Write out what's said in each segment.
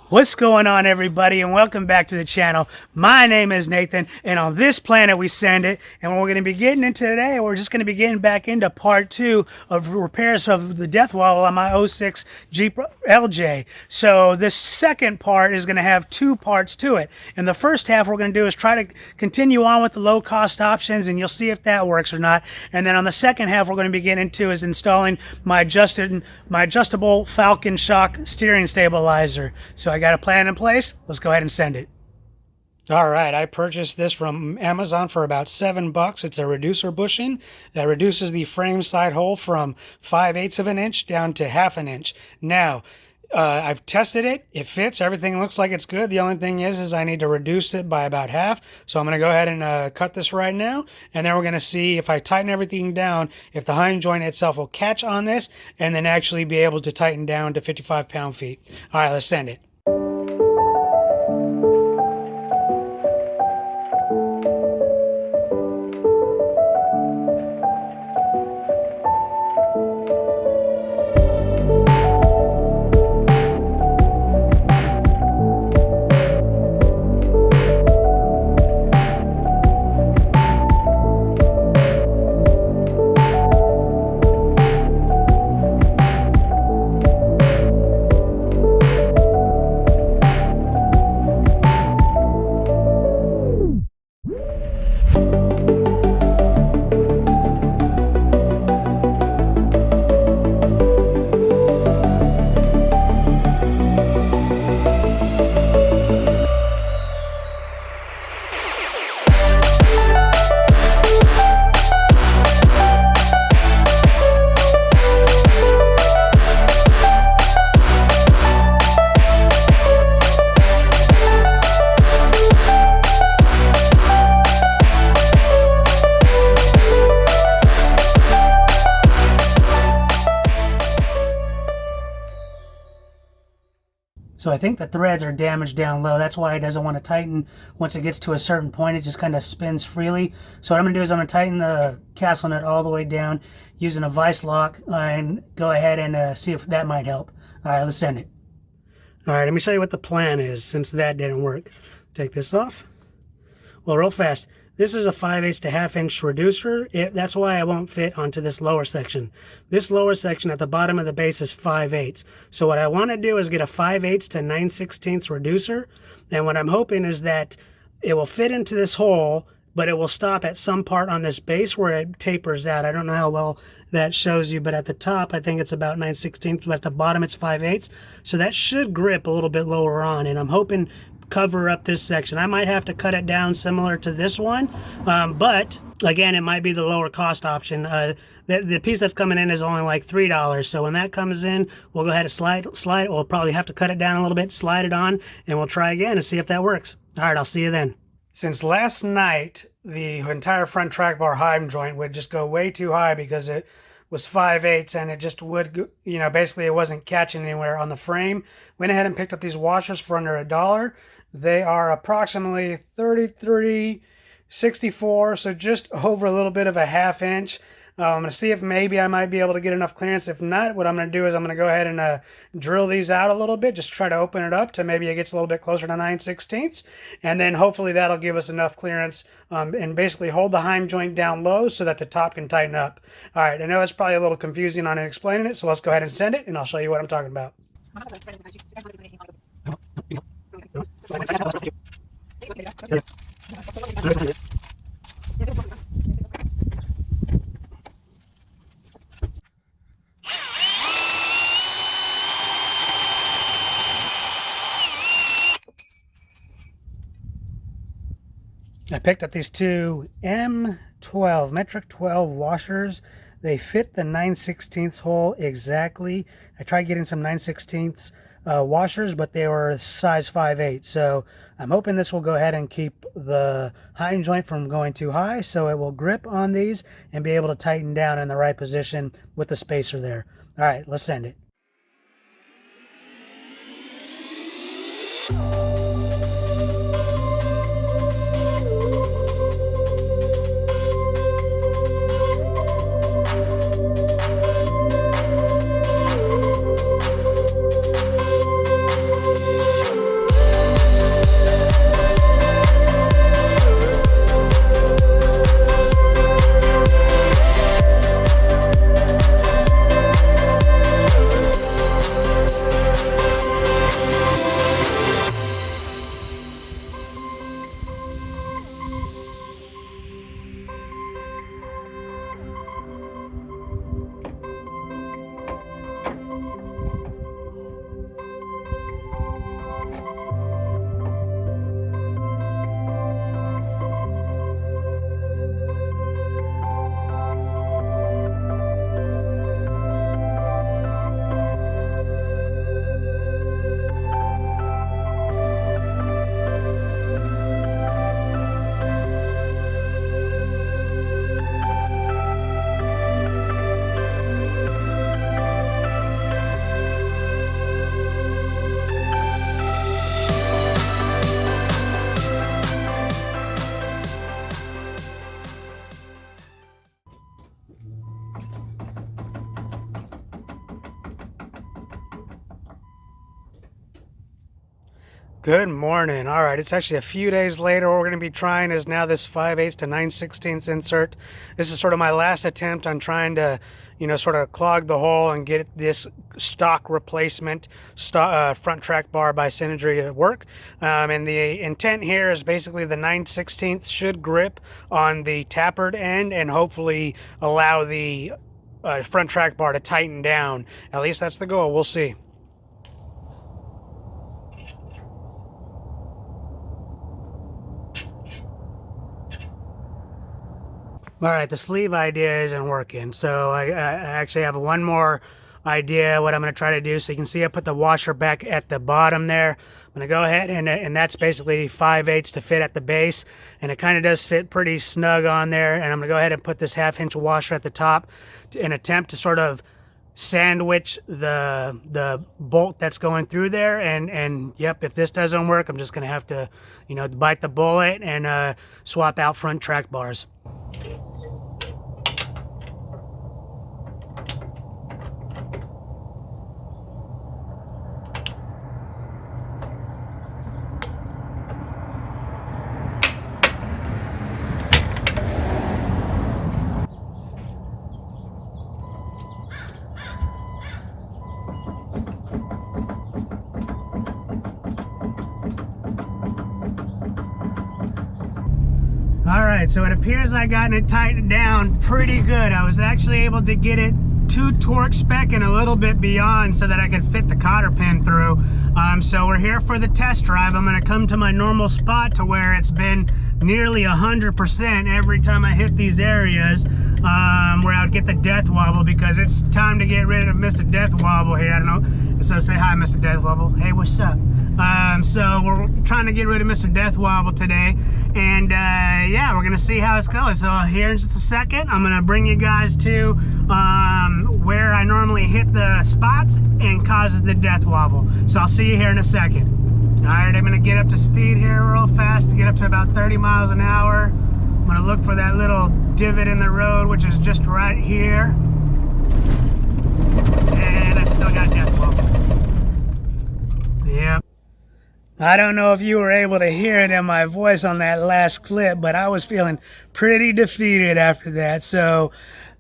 What's going on, everybody, and welcome back to the channel. My name is Nathan, and on this planet we send it, and what we're going to be getting into today, we're just going to be getting back into part 2 of repairs of the death wobble on my 06 Jeep LJ. So this second part is going to have 2 parts to it. In the first half, what we're going to do is try to continue on with the low cost options, and you'll see if that works or not. And then on the second half, we're going to be getting into is installing my adjustable Falcon shock steering stabilizer. So I got a plan in place. Let's go ahead and send it. All right, I purchased this from Amazon for about $7. It's a reducer bushing that reduces the frame side hole from 5/8 of an inch down to 1/2 an inch. Now, I've tested it. It fits. Everything looks like it's good. The only thing is I need to reduce it by about half. So I'm going to go ahead and cut this right now. And then we're going to see if I tighten everything down, if the hinge joint itself will catch on this and then actually be able to tighten down to 55 pound-feet. All right, let's send it. So I think the threads are damaged down low. That's why it doesn't want to tighten. Once it gets to a certain point, it just kind of spins freely. So what I'm going to do is I'm going to tighten the castle nut all the way down using a vise lock and go ahead and see if that might help. All right, let's send it. All right, let me show you what the plan is since that didn't work. Take this off. Well, real fast. This is a 5/8 to 1/2 inch reducer. That's why I won't fit onto this lower section. This lower section at the bottom of the base is 5/8. So what I want to do is get a 5/8 to 9/16 reducer. And what I'm hoping is that it will fit into this hole, but it will stop at some part on this base where it tapers out. I don't know how well that shows you, but at the top, I think it's about 9/16, but at the bottom, it's 5/8. So that should grip a little bit lower on, and I'm hoping cover up this section. I might have to cut it down similar to this one, but again, it might be the lower cost option. The piece that's coming in is only like $3, so when that comes in, we'll go ahead and slide it. We'll probably have to cut it down a little bit, slide it on, and we'll try again and see if that works. All right, I'll see you then. Since last night, the entire front track bar hinge joint would just go way too high because it was 5/8 and it just would, basically it wasn't catching anywhere on the frame. Went ahead and picked up these washers for under $1. They are approximately 33/64, so just over a little bit of a 1/2 inch. I'm going to see if maybe I might be able to get enough clearance. If not, what I'm going to do is I'm going to go ahead and drill these out a little bit, just try to open it up to maybe it gets a little bit closer to 9/16, and then hopefully that'll give us enough clearance and basically hold the hinge joint down low so that the top can tighten up. All right, I know it's probably a little confusing on explaining it, so let's go ahead and send it, and I'll show you what I'm talking about. I picked up these two M12 metric 12 washers. They fit the 9/16 hole exactly. I tried getting some 9/16 washers, but they were size 5/8. So I'm hoping this will go ahead and keep the hinge joint from going too high, so it will grip on these and be able to tighten down in the right position with the spacer there. All right, let's send it. Good morning. All right, it's actually a few days later. What we're going to be trying is now this 5/8 to 9/16 insert. This is sort of my last attempt on trying to, sort of clog the hole and get this stock replacement front track bar by Synergy to work. And the intent here is basically the 9/16 should grip on the tapered end and hopefully allow the front track bar to tighten down. At least that's the goal. We'll see. All right, the sleeve idea isn't working, so I actually have one more idea what I'm going to try to do. So you can see I put the washer back at the bottom there. I'm going to go ahead and that's basically 5/8 to fit at the base, and it kind of does fit pretty snug on there. And I'm going to go ahead and put this 1/2 inch washer at the top in attempt to sort of sandwich the bolt that's going through there. And yep, if this doesn't work, I'm just going to have to bite the bullet and swap out front track bars. All right, so it appears I gotten it tightened down pretty good. I was actually able to get it to torque spec and a little bit beyond so that I could fit the cotter pin through. So we're here for the test drive. I'm gonna come to my normal spot to where it's been nearly 100% every time I hit these areas where I would get the death wobble, because it's time to get rid of Mr. Death Wobble here. I don't know, so say hi, Mr. Death Wobble. Hey, what's up? So we're trying to get rid of Mr. Death Wobble today, and yeah, we're gonna see how it's going. So here in just a second, I'm gonna bring you guys to where I normally hit the spots and causes the death wobble. So I'll see you here in a second. All right, I'm gonna get up to speed here real fast to get up to about 30 miles an hour. I'm gonna look for that little divot in the road, which is just right here. And I still got death wobble. Yep. I don't know if you were able to hear it in my voice on that last clip, but I was feeling pretty defeated after that. So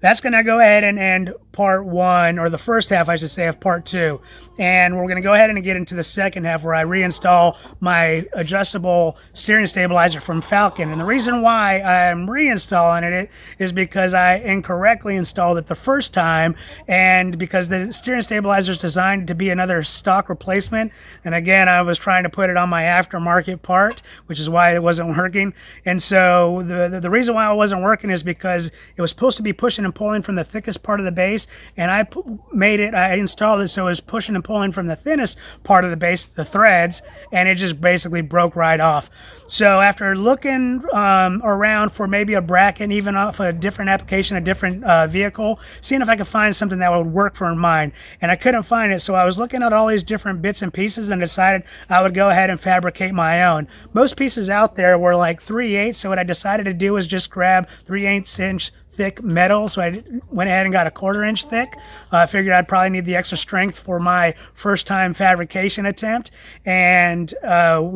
that's going to go ahead and end part one, or the first half, I should say, of part two. And we're going to go ahead and get into the second half where I reinstall my adjustable steering stabilizer from Falcon. And the reason why I'm reinstalling it is because I incorrectly installed it the first time, and because the steering stabilizer is designed to be another stock replacement. And again, I was trying to put it on my aftermarket part, which is why it wasn't working. And so the reason why it wasn't working is because it was supposed to be pushing and pulling from the thickest part of the base, and I installed it so it was pushing and pulling from the thinnest part of the base, the threads, and it just basically broke right off. So after looking around for maybe a bracket, even off a different application, a different vehicle, seeing if I could find something that would work for mine, and I couldn't find it. So I was looking at all these different bits and pieces and decided I would go ahead and fabricate my own. Most pieces out there were like 3/8, so what I decided to do was just grab 3/8 inch thick metal. So I went ahead and got a 1/4 inch thick. I figured I'd probably need the extra strength for my first time fabrication attempt, and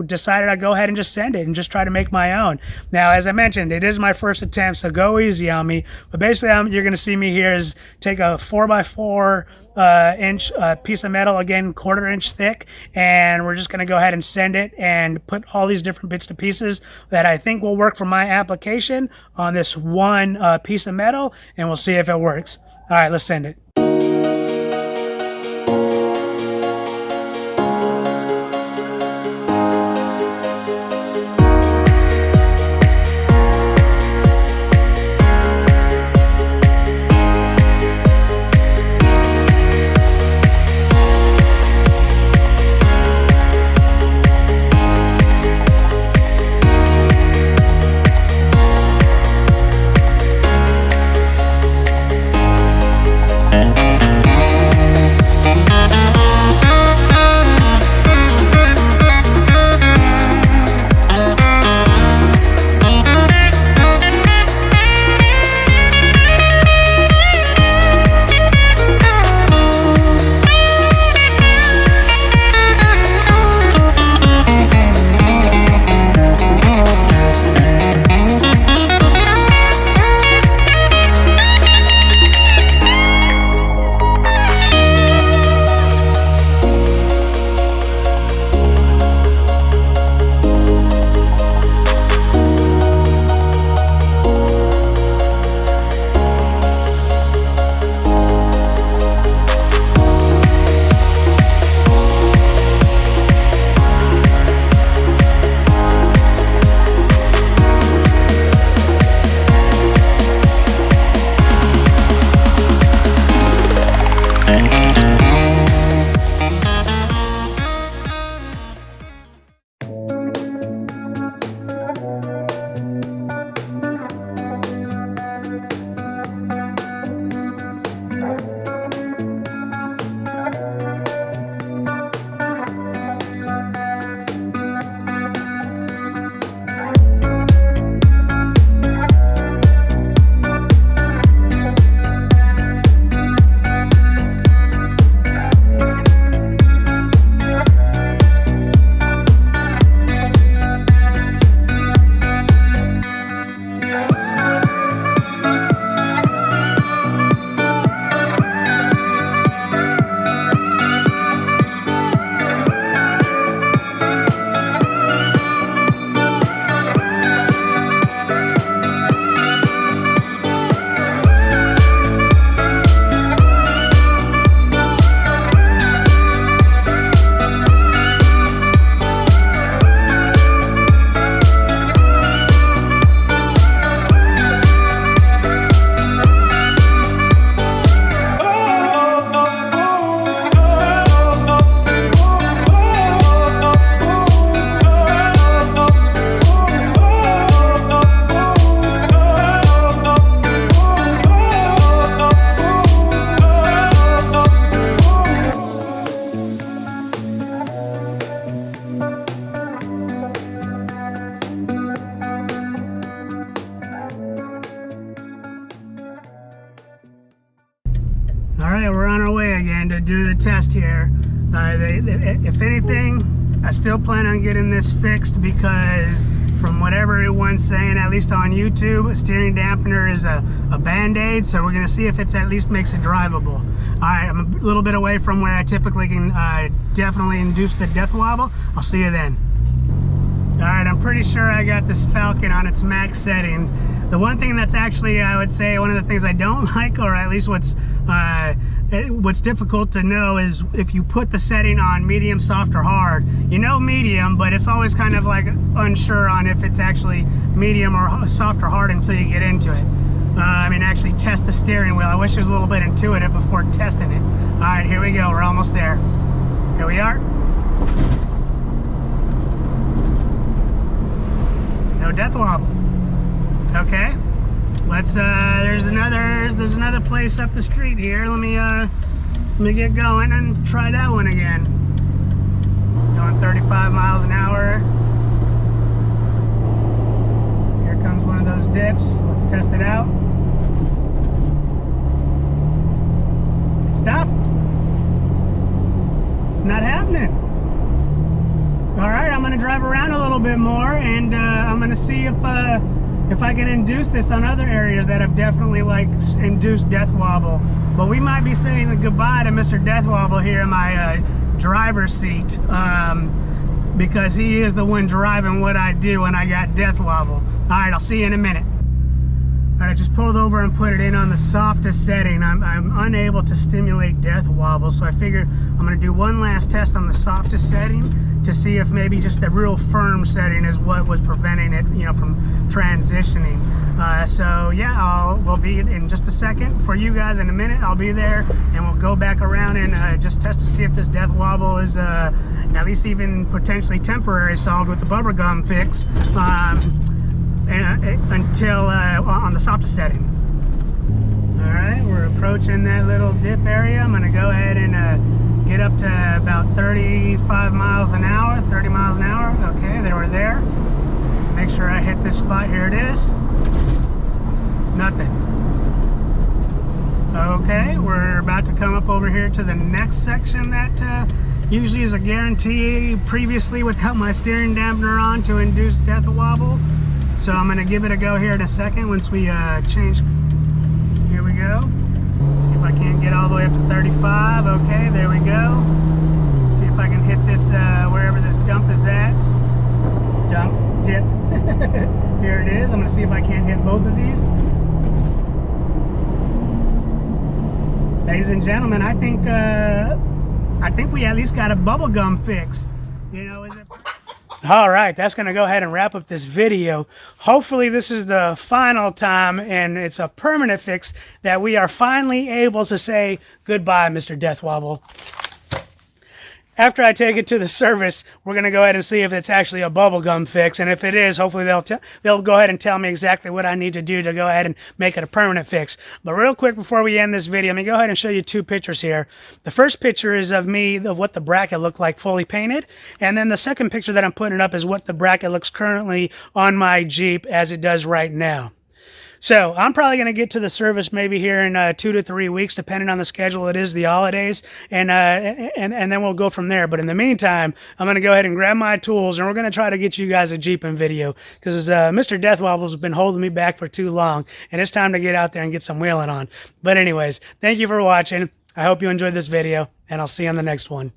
decided I'd go ahead and just send it and just try to make my own. Now, as I mentioned, it is my first attempt, so go easy on me. But basically, you're going to see me here is take a 4x4 inch piece of metal, again 1/4 inch thick, and we're just going to go ahead and send it and put all these different bits to pieces that I think will work for my application on this one piece of metal, and we'll see if it works. All right, let's send it. test here. If anything, I still plan on getting this fixed because from what everyone's saying, at least on YouTube, a steering dampener is a band-aid, so we're gonna see if it at least makes it drivable. All right, I'm a little bit away from where I typically can definitely induce the death wobble. I'll see you then. All right, I'm pretty sure I got this Falcon on its max settings. The one thing that's actually, I would say, one of the things I don't like, or at least what's difficult to know, is if you put the setting on medium, soft, or hard. You know medium, but it's always kind of like unsure on if it's actually medium or soft or hard until you get into it. I mean, actually test the steering wheel. I wish it was a little bit intuitive before testing it. All right, here we go. We're almost there. Here we are. No death wobble. Okay, let's there's another place up the street here. Let me get going and try that one again. Going 35 miles an hour. Here comes one of those dips. Let's test it out. It stopped. It's not happening. All right, I'm gonna drive around a little bit more, and I'm gonna see if I can induce this on other areas that have definitely like induced death wobble. But we might be saying goodbye to Mr. Death Wobble here in my driver's seat, because he is the one driving what I do when I got death wobble. All right, I'll see you in a minute. All right, I just pulled over and put it in on the softest setting. I'm unable to stimulate death wobble, so I figured I'm gonna do one last test on the softest setting to see if maybe just the real firm setting is what was preventing it, you know, from transitioning. So yeah, we'll be in just a second. For you guys in a minute, I'll be there, and we'll go back around and just test to see if this death wobble is at least even potentially temporary solved with the bubblegum fix, until on the softest setting. All right, we're approaching that little dip area. I'm gonna go ahead and get up to about 35 miles an hour, 30 miles an hour. Okay, they were there. Make sure I hit this spot. Here it is. Nothing. Okay, we're about to come up over here to the next section that usually is a guarantee previously without my steering dampener on to induce death wobble. So I'm gonna give it a go here in a second once we change. Here we go. See if I can't get all the way up to 35. Okay, there we go. See if I can hit this wherever this dump is at. Dump, dip. Here it is. I'm gonna see if I can't hit both of these. Ladies and gentlemen, I think we at least got a bubblegum fix. You know, is it? All right, that's going to go ahead and wrap up this video. Hopefully this is the final time, and it's a permanent fix that we are finally able to say goodbye, Mr. Death Wobble. After I take it to the service, we're going to go ahead and see if it's actually a bubblegum fix, and if it is, hopefully they'll go ahead and tell me exactly what I need to do to go ahead and make it a permanent fix. But real quick before we end this video, let me go ahead and show you two pictures here. The first picture is of me, of what the bracket looked like fully painted, and then the second picture that I'm putting up is what the bracket looks currently on my Jeep as it does right now. So I'm probably going to get to the service maybe here in 2 to 3 weeks, depending on the schedule. It is the holidays, and then we'll go from there. But in the meantime, I'm going to go ahead and grab my tools, and we're going to try to get you guys a Jeeping video, because Mr. Death Wobble's been holding me back for too long, and it's time to get out there and get some wheeling on. But anyways, thank you for watching. I hope you enjoyed this video, and I'll see you on the next one.